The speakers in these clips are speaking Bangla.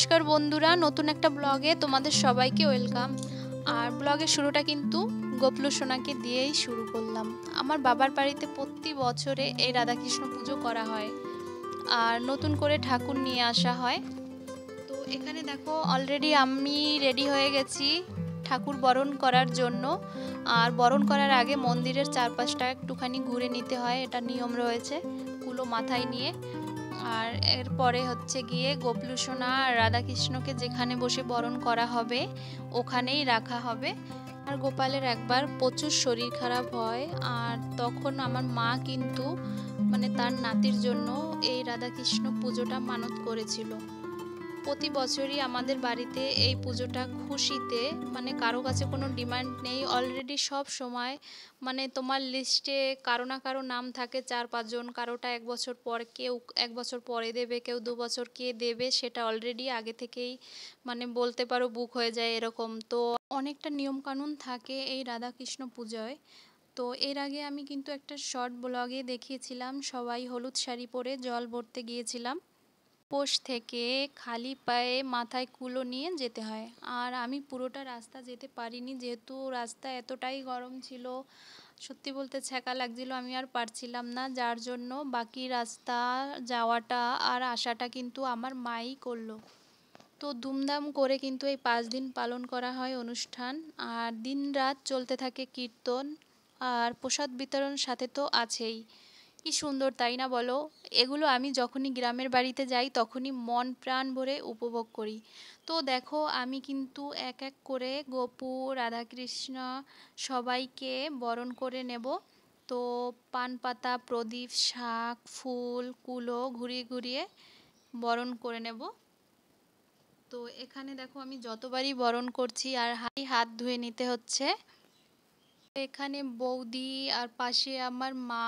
নমস্কার বন্ধুরা, নতুন একটা ব্লগে তোমাদের সবাইকে ওয়েলকাম। আর ব্লগের শুরুটা কিন্তু গোপলু সোনাকে দিয়েই শুরু করলাম। আমার বাবার বাড়িতে প্রতি বছরে এই রাধাকৃষ্ণ পুজো করা হয় আর নতুন করে ঠাকুর নিয়ে আসা হয়। তো এখানে দেখো অলরেডি আমি রেডি হয়ে গেছি ঠাকুর বরণ করার জন্য। আর বরণ করার আগে মন্দিরের চারপাশটা একটুখানি ঘুরে নিতে হয়, এটা নিয়ম রয়েছে, কুলো মাথায় নিয়ে। আর এরপরে হচ্ছে গিয়ে গোপলু সোনা আর রাধাকৃষ্ণকে যেখানে বসে বরণ করা হবে ওখানেই রাখা হবে। আর গোপালের একবার প্রচুর শরীর খারাপ হয়, আর তখন আমার মা কিন্তু তার নাতির জন্য এই রাধাকৃষ্ণ পুজোটা মানত করেছিল। প্রতি বছরই আমাদের বাড়িতে এই পুজোটা খুশিতে, কারো কাছে কোনো ডিমান্ড নেই, অলরেডি সব সময় তোমার লিস্টে কারো না কারো নাম থাকে 4-5 জন, কারোটা 1 বছর পর, কেউ 1 বছর পরে দেবে, কেউ 2 বছর কে দেবে সেটা অলরেডি আগে থেকেই বলতে পারো বুক হয়ে যায় এরকম। তো অনেকটা নিয়মকানুন থাকে এই রাধাকৃষ্ণ পুজোয়। তো এর আগে আমি কিন্তু একটা শর্ট ব্লগে দেখিয়েছিলাম, সবাই হলুদ শাড়ি পরে জল ভরতে গিয়েছিলাম। পোষ থেকে খালি পায়ে মাথায় কুলো নিয়ে যেতে হয়। আর আমি পুরোটা রাস্তা যেতে পারিনি, যেহেতু রাস্তা এতটাই গরম ছিল, সত্যি বলতে ছ্যাঁকা লাগছিল, আমি আর পারছিলাম না, যার জন্য বাকি রাস্তা যাওয়াটা আর আসাটা কিন্তু আমার মাই করলো। তো ধুমধাম করে কিন্তু এই 5 দিন পালন করা হয় অনুষ্ঠান, আর দিন রাত চলতে থাকে কীর্তন, আর প্রসাদ বিতরণ সাথে তো আছেই। কি সুন্দর তাই না বলো? এগুলো আমি যখনই গ্রামের বাড়িতে যাই তখনই মন প্রাণ ভরে উপভোগ করি। তো দেখো আমি কিন্তু এক এক করে গোপু, রাধাকৃষ্ণ সবাইকে বরণ করে নেব। তো পান পাতা, প্রদীপ, শাক, ফুল, কুলো ঘুরিয়ে ঘুরিয়ে বরণ করে নেব। তো এখানে দেখো আমি যতবারই বরণ করছি আর হাত ধুয়ে নিতে হচ্ছে। এখানে বৌদি আর পাশে আমার মা,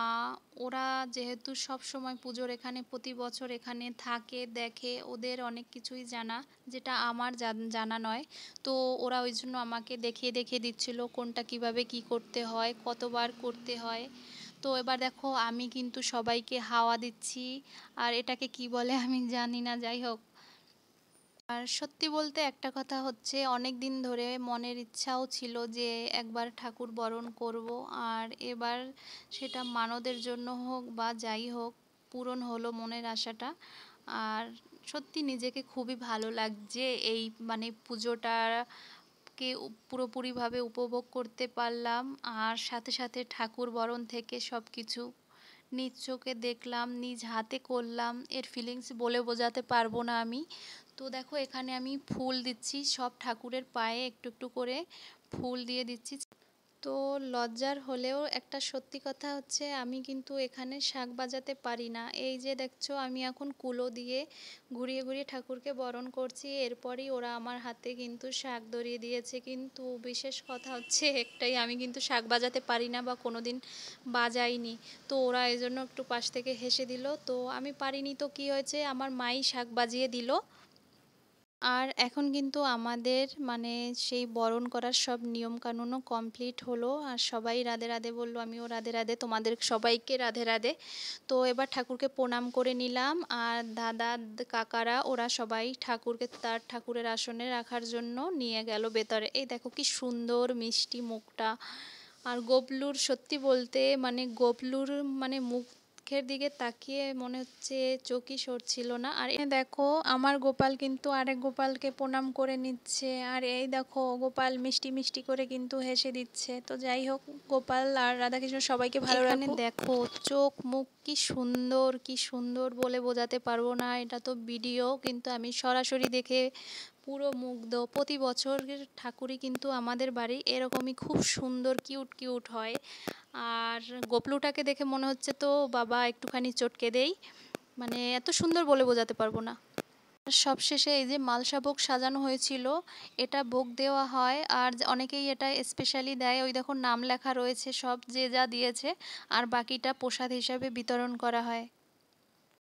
ওরা যেহেতু সব সময় পুজোর এখানে প্রতি বছর এখানে থাকে, দেখে, ওদের অনেক কিছুই জানা যেটা আমার জানা নয়। তো ওরা ওই জন্য আমাকে দেখিয়ে দেখিয়ে দিচ্ছিল কোনটা কিভাবে কি করতে হয়, কতবার করতে হয়। তো এবার দেখো আমি কিন্তু সবাইকে হাওয়া দিচ্ছি, আর এটাকে কি বলে আমি জানি না, যাই হোক। আর সত্যি বলতে একটা কথা হচ্ছে, অনেক দিন ধরে মনের ইচ্ছাও ছিল যে একবার ঠাকুর বরণ করব, আর এবার সেটা মানদের জন্য হোক বা যাই হোক পূরণ হলো মনের আশাটা। আর সত্যি নিজেকে খুবই ভালো লাগছে এই পুজোটাকে পুরোপুরিভাবে উপভোগ করতে পারলাম। আর সাথে সাথে ঠাকুর বরণ থেকে সব কিছু নিজ চোখে দেখলাম, নিজ হাতে করলাম, এর ফিলিংস বলে বোঝাতে পারবো না আমি। তো দেখো এখানে আমি ফুল দিচ্ছি, সব ঠাকুরের পায়ে একটু একটু করে ফুল দিয়ে দিচ্ছি। তো লজ্জার হলেও একটা সত্যি কথা হচ্ছে, আমি কিন্তু এখানে শাঁখ বাজাতে পারি না। এই যে দেখছো আমি এখন কুলো দিয়ে ঘুরিয়ে ঘুরিয়ে ঠাকুরকে বরণ করছি, এরপরই ওরা আমার হাতে কিন্তু শাঁখ ধরিয়ে দিয়েছে। কিন্তু বিশেষ কথা হচ্ছে একটাই, আমি কিন্তু শাঁখ বাজাতে পারি না বা কোনো দিন বাজাইনি। তো ওরা এই জন্য একটু পাশ থেকে হেসে দিল। তো আমি পারিনি তো কি হয়েছে, আমার মাই শাঁখ বাজিয়ে দিল। আর এখন কিন্তু আমাদের সেই বরণ করার সব নিয়মকানুনও কমপ্লিট হলো, আর সবাই রাধে রাধে বললো, আমিও রাধে রাধে, তোমাদের সবাইকে রাধে রাধে। তো এবার ঠাকুরকে প্রণাম করে নিলাম, আর দাদা কাকারা ওরা সবাই ঠাকুরকে তার ঠাকুরের আসনে রাখার জন্য নিয়ে গেল ভেতরে। এই দেখো কি সুন্দর মিষ্টি মুখটা। আর গোপলুর সত্যি বলতে গোপলুর মুখের দিকে তাকিয়ে মনে হচ্ছে চোখই সরছিল না। আর দেখো আমার গোপাল কিন্তু আরেক গোপালকে প্রণাম করে নিচ্ছে, আর এই দেখো গোপাল মিষ্টি মিষ্টি করে কিন্তু হেসে দিচ্ছে। তো যাই হোক, গোপাল আর রাধাকৃষ্ণ সবাইকে ভালো রাখো। দেখো চোখ মুখ কি সুন্দর, কি সুন্দর বলে বোঝাতে পারবো না, এটা তো ভিডিও, কিন্তু আমি সরাসরি দেখে পুরো মুগ্ধ। প্রতি বছরের ঠাকুরই কিন্তু আমাদের বাড়ি এরকমই খুব সুন্দর কিউট কিউট হয়। আর গোপলুটাকে দেখে মনে হচ্ছে তো বাবা একটুখানি চটকে দেই, এত সুন্দর বলে বোঝাতে পারবো না। সবশেষে এই যে মালসা ভোগ সাজানো হয়েছিল, এটা ভোগ দেওয়া হয়, আর অনেকেই এটা স্পেশালি দেয়, ওই দেখো নাম লেখা রয়েছে সব যে যা দিয়েছে, আর বাকিটা প্রসাদ হিসাবে বিতরণ করা হয়।